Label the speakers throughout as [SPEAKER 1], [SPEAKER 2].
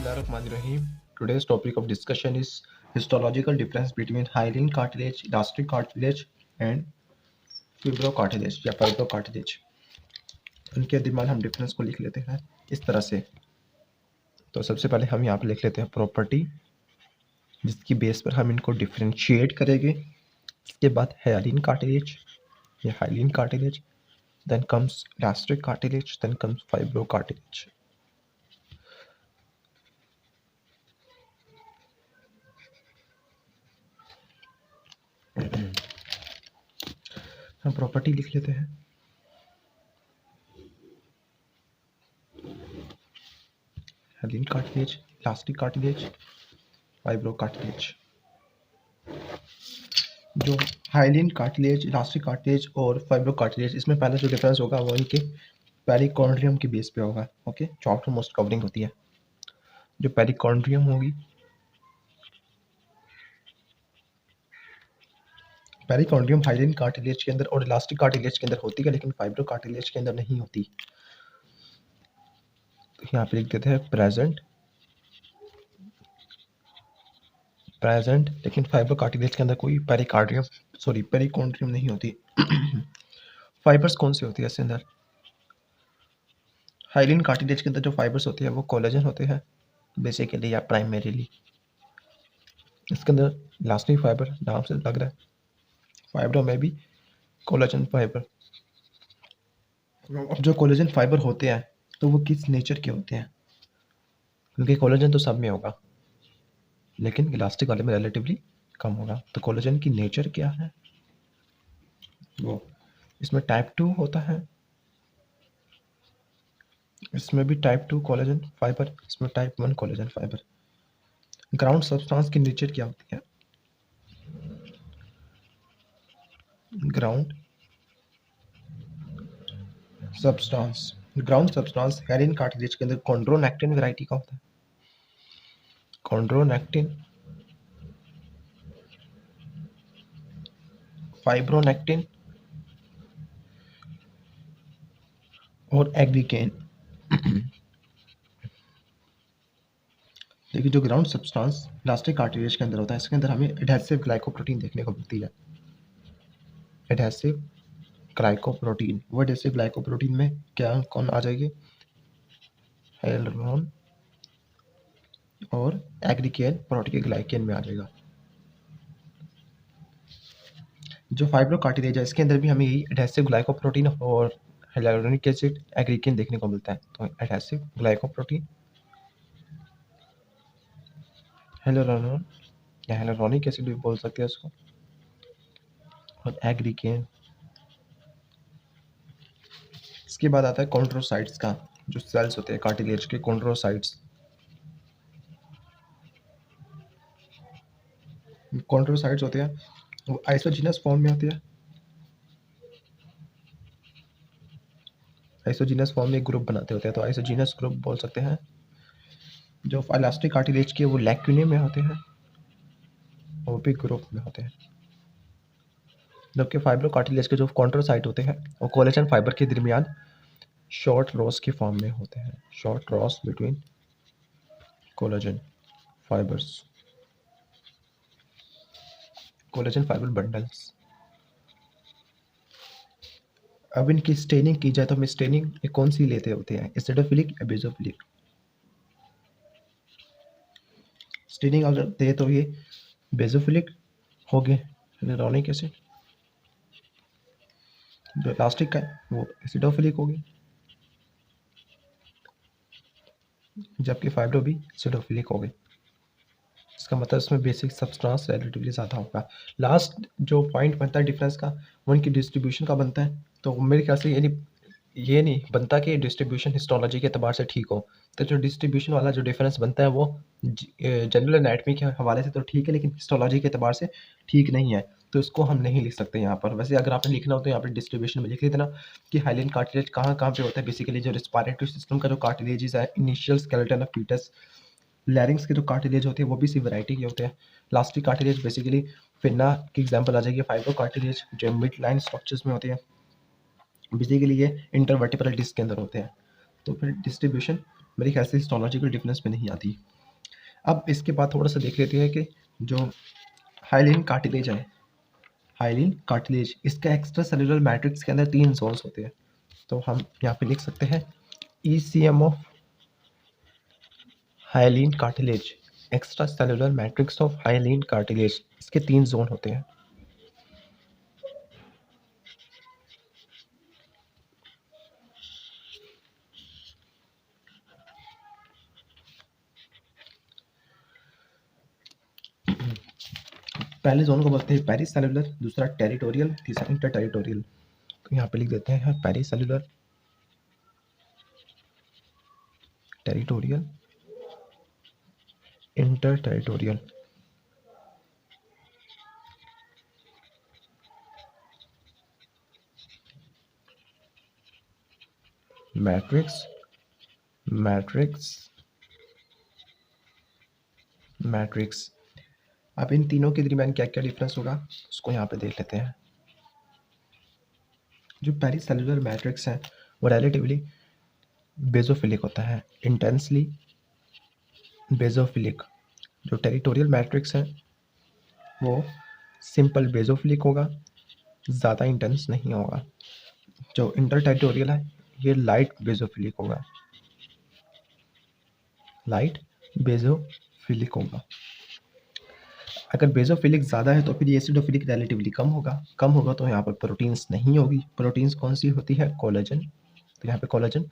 [SPEAKER 1] Bismillahirrahmanirrahim. Today's topic of discussion is histological difference between hyaline cartilage, elastic cartilage and fibrocartilage या fibrocartilage. उनके दरमियान हम difference को लिख लेते हैं इस तरह से। तो सबसे पहले हम यहाँ पे लिख लेते हैं प्रॉपर्टी, जिसकी बेस पर हम इनको डिफरेंशिएट करेंगे। इसके बाद hyaline cartilage या hyaline cartilage, then comes elastic cartilage, then comes fibrocartilage. हम प्रॉपर्टी लिख लेते हैं। hyaline cartilage, elastic cartilage, fibrocartilage। जो हाइलिन कार्टिलेज, इलास्टिक कार्टिलेज और फाइब्रोकार्टिलेज, इसमें पहला जो डिफरेंस होगा वो इनके पेरिकॉन्ड्रियम के बेस पे होगा। ओके, जो आउटर मोस्ट कवरिंग होती है, जो पेरिकॉन्ड्रियम होगी, पेरिकॉन्ड्रियम हाइलिन कार्टिलेज के अंदर और इलास्टिक कार्टिलेज के अंदर होती है, लेकिन फाइब्रोकार्टिलेज के अंदर नहीं होती। तो यहाँ पे लिख देते हैं प्रेजेंट, लेकिन फाइब्रोकार्टिलेज के अंदर कोई पेरिकॉन्ड्रियम नहीं होती। फाइबर्स कौन सी होती है इसके अंदर? हाइलिन कार्टिलेज के अंदर जो फाइबर्स होते हैं वो कोलेजन होते हैं बेसिकली या प्राइमरीली। इसके अंदर इलास्टिक फाइबर, नाम से लग रहा है, फाइब्रो में भी कोलेजन फाइबर। अब जो कोलेजन फाइबर होते हैं तो वो किस नेचर के होते हैं? क्योंकि कोलेजन तो सब में होगा, लेकिन इलास्टिक वाले में रिलेटिवली कम होगा। तो कोलेजन की नेचर क्या है? वो इसमें टाइप 2 होता है, इसमें भी टाइप 2 कोलेजन फाइबर, इसमें type 1 collagen fibre. Ground substance की नेचर क्या होती है? ग्राउंड सब्सटेंस हाइलिन कार्टिलेज के अंदर कॉन्ड्रोनेक्टिन वैरायटी का होता है। कॉन्ड्रोनेक्टिन, फाइब्रोनेक्टिन और एग्रीकेन। लेकिन जो ग्राउंड सब्सटेंस इलास्टिक कार्टिलेज के अंदर होता है, इसके अंदर हमें एडहेसिव ग्लाइकोप्रोटीन देखने को मिलती है। एडहेसिव ग्लाइकोप्रोटीन, वो एडहेसिव ग्लाइकोप्रोटीन में क्या कौन आ जाएगी? हाइलुरोन और एग्रीकेन प्रोटीग्लाइकेन में आ जाएगा। जो फाइब्रोकार्टिलेज है, इसके अंदर भी हमें यही एडहेसिव ग्लाइकोप्रोटीन और हाइलुरोनिक एसिड, एग्रीकेन देखने को मिलता है। तो एडहेसिव ग्लाइकोप्रोटीन, हाइलुरोन या हाइलुरोनिक एसिड भी बोल सकते हैं उसको, और एग्रीकेन। इसके बाद आता है कॉन्ड्रोसाइट्स का, जो सेल्स होते हैं कार्टिलेज के, कॉन्ड्रोसाइट्स। कॉन्ड्रोसाइट्स होते हैं वो आइसोजीनस फॉर्म में होते हैं। आइसोजीनस फॉर्म में एक ग्रुप बनाते होते हैं, तो आइसोजीनस ग्रुप बोल सकते हैं। जो इलास्टिक कार्टिलेज के वो लैक्यूने में होते हैं, वो भी ग्रुप में होते हैं। जबकि फाइब्रोकार्टिलेज के जो कॉन्ड्रोसाइट होते हैं वो कोलेजन फाइबर के दरमियान शॉर्ट रॉस के फॉर्म में होते हैं। Short Ross between collagen fibres, collagen fibre bundles. अब इनकी स्टेनिंग की जाए तो हम स्टेनिंग कौन सी लेते होते हैं? एसिडोफिलिक या बेसोफिलिक? स्टेनिंग अगर दे तो ये बेसोफिलिक हो गए हाइलुरोनिक एसिड, जो इलास्टिक का है वो एसिडोफिलिक हो गई, जबकि फाइब्रो भी एसिडोफिलिक हो गई। इसका मतलब इसमें बेसिक सब्सटेंस रिलेटिवली ज़्यादा होगा। लास्ट जो पॉइंट बनता है डिफरेंस का, वो इनकी डिस्ट्रीब्यूशन का बनता है। तो मेरे ख्याल से ये नहीं बनता कि डिस्ट्रीब्यूशन हिस्टोलॉजी के अतबार से ठीक हो। तो जो डिस्ट्रीब्यूशन वाला जो डिफरेंस बनता है वो जनरल एनाटमी के हवाले से तो ठीक है, लेकिन हिस्टोलॉजी के अतबार से ठीक नहीं है, तो इसको हम नहीं लिख सकते यहाँ पर। वैसे अगर आपने लिखना हो तो यहाँ पर डिस्ट्रीब्यूशन में लिख लेते कि हाइलिन कार्टिलेज कहाँ कहाँ पे होता है। बेसिकली जो रिस्पायरेटरी सिस्टम का जो कार्टिलेजेस है, initial skeleton of foetus, larynx के जो कार्टिलेज होते हैं वो भी इसी वैरायटी के होते हैं। इलास्टिक कार्टिलेज बेसिकली फिन्ना की एग्जांपल आ जाएगी। फाइब्रो कार्टिलेज जो मिड लाइन स्ट्रक्चर्स में होते हैं, बेसिकली ये इंटरवर्टिब्रल डिस्क के अंदर होते हैं। तो फिर डिस्ट्रीब्यूशन मेरे ख्याल से हिस्टोलॉजिकल डिफरेंस में नहीं आती। अब इसके बाद थोड़ा सा देख लेते हैं कि जो हाइलिन कार्टिलेज है, हाइलिन कार्टिलेज, इसका एक्स्ट्रा सेलुलर मैट्रिक्स के अंदर 3 जोन्स होते हैं। तो हम यहाँ पे लिख सकते हैं ECM of hyaline cartilage, extra cellular matrix of hyaline cartilage, इसके 3 जोन होते हैं। पहले जोन को बोलते हैं पेरिसेलुलर, दूसरा टेरिटोरियल, तीसरा इंटर टेरिटोरियल। तो यहाँ पे लिख देते हैं pericellular, territorial, inter territorial. Matrix, matrix, matrix. अब इन तीनों के दरमियान क्या क्या डिफरेंस होगा उसको यहाँ पे देख लेते हैं। जो पेरिसेलुलर मैट्रिक्स है वो रिलेटिवली बेजोफिलिक होता है, इंटेंसली बेजोफिलिक। जो टेरिटोरियल मैट्रिक्स है वो सिंपल बेजोफिलिक होगा, ज़्यादा इंटेंस नहीं होगा। जो इंटर टेरिटोरियल है ये लाइट बेजोफिलिक होगा, लाइट बेजोफिलिक होगा। अगर बेजोफिलिक ज़्यादा है तो फिर ये एसिडोफिलिक रिलेटिवली कम होगा, कम होगा तो यहाँ पर प्रोटीन्स नहीं होगी। प्रोटीन्स कौन सी होती है? कोलेजन। तो यहाँ पे कोलेजन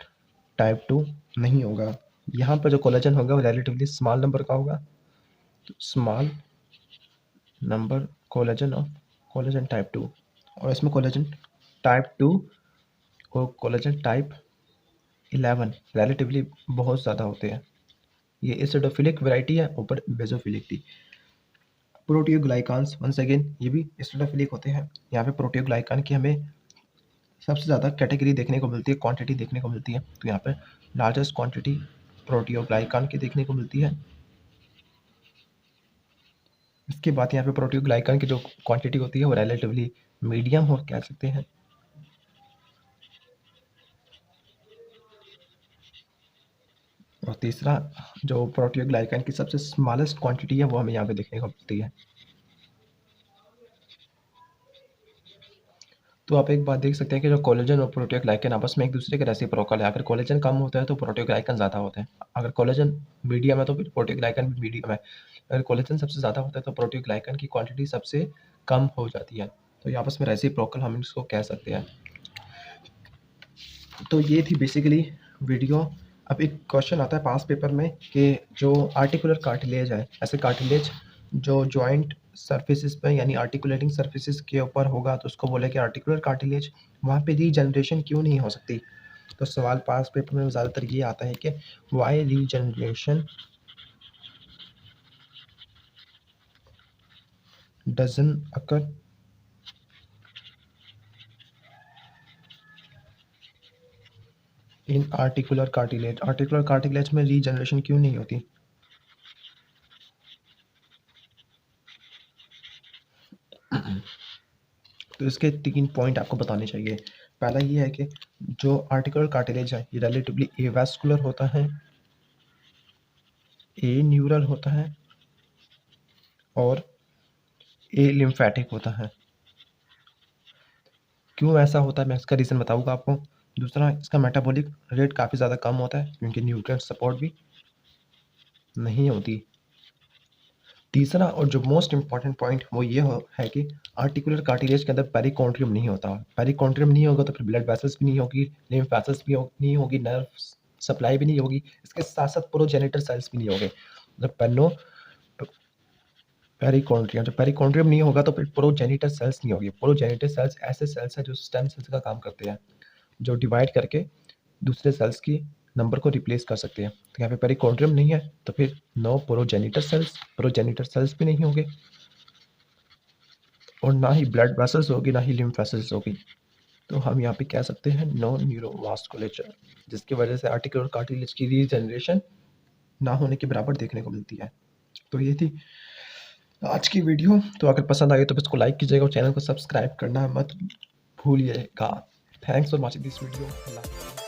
[SPEAKER 1] टाइप 2 नहीं होगा। यहाँ पर जो कोलेजन होगा वो रिलेटिवली स्मॉल नंबर का होगा, तो small number collagen of collagen type 2। और इसमें कोलेजन टाइप 2 और कोलेजन टाइप 11 रिलेटिवली बहुत ज़्यादा होते हैं। ये एसिडोफिलिक वैरायटी है, ऊपर बेजोफिलिक थी। प्रोटियोग्लाइकान्स वंस अगेन ये भी एसिडोफिलिक होते हैं। यहाँ पे प्रोटियोग्लाइकान की हमें सबसे ज़्यादा कैटेगरी देखने को मिलती है, क्वांटिटी देखने को मिलती है। तो यहाँ पे लार्जेस्ट क्वांटिटी प्रोटियोग्लाइकान की देखने को मिलती है। इसके बाद यहाँ पे प्रोटियोग्लाइकान की जो क्वांटिटी होती है वो रिलेटिवली मीडियम हो कह सकते हैं। और तीसरा जो प्रोटियोग्लाइकान की सबसे स्मॉलेस्ट क्वांटिटी है वो हमें यहाँ पे देखने को मिलती है। तो आप एक बात देख सकते हैं कि जो कोलेजन और प्रोटियोग्लाइकन आपस में एक दूसरे के रेसिप्रोकल है। अगर कोलेजन कम होता है तो प्रोटियोग्लाइकन ज़्यादा होते हैं, अगर कोलेजन मीडियम है तो फिर प्रोटियोग्लाइकन भी मीडियम है। अगर कोलेजन सबसे ज़्यादा होता है तो प्रोटियोग्लाइकन की क्वांटिटी सबसे कम हो जाती है। तो ये आपस में रेसिप्रोकल हम इसको कह सकते हैं। तो ये थी बेसिकली वीडियो। अब एक क्वेश्चन आता है पास पेपर में कि जो आर्टिकुलर कार्टिलेज है, ऐसे कार्टिलेज जो जॉइंट सरफेसेस पे यानी आर्टिकुलेटिंग सरफेसेस के ऊपर होगा तो उसको बोले कि आर्टिकुलर कार्टिलेज, वहाँ पे रीजनरेशन क्यों नहीं हो सकती? तो सवाल पास पेपर में ज़्यादातर ये आता है कि why regeneration doesn't occur in articular cartilage, articular cartilage में रीजनरेशन क्यों नहीं होती? तो इसके 3 पॉइंट आपको बताने चाहिए। पहला ये है कि जो आर्टिकुलर कार्टिलेज है ये रिलेटिवली एवास्कुलर होता है, ए न्यूरल होता है और ए लिम्फेटिक होता है। क्यों ऐसा होता है मैं इसका रीज़न बताऊंगा आपको। दूसरा, इसका मेटाबॉलिक रेट काफ़ी ज़्यादा कम होता है क्योंकि न्यूट्रिएंट सपोर्ट भी नहीं होती। तीसरा और जो मोस्ट इंपॉर्टेंट पॉइंट वो ये है कि आर्टिकुलर कार्टिलेज के अंदर पेरिकॉन्ट्रियम नहीं होता। पेरिकॉन्ट्रियम नहीं होगा तो फिर ब्लड वेसल्स भी नहीं होगी, लिम्फ वेसल्स भी नहीं होगी, नर्व सप्लाई भी नहीं होगी, इसके साथ साथ प्रोजेनिटर सेल्स भी नहीं होंगे। मतलब पेरिकॉन्ट्रियम, जब पेरिकॉन्ट्रियम नहीं होगा तो फिर प्रोजेनिटर सेल्स नहीं होगी। प्रोजेनिटर सेल्स ऐसे सेल्स हैं जो स्टेम सेल्स का काम करते हैं, जो डिवाइड करके दूसरे सेल्स की नंबर को रिप्लेस कर सकते हैं। तो यहाँ पे पेरिकॉन्ड्रियम नहीं है तो फिर no progenitor cells, progenitor cells भी नहीं होंगे और ना ही ब्लड वेसल्स होगी, ना ही लिम्फ वेसल्स होगी। तो हम यहाँ पे कह सकते हैं नो न्यूरोवास्कुलेचर, जिसकी वजह से आर्टिकुलर कार्टिलेज की रीजनरेशन ना होने के बराबर देखने को मिलती है। तो ये थी आज की वीडियो। तो अगर पसंद आई तो इसको लाइक कीजिएगा और चैनल को सब्सक्राइब करना मत भूलिएगा। Thanks for watching this video.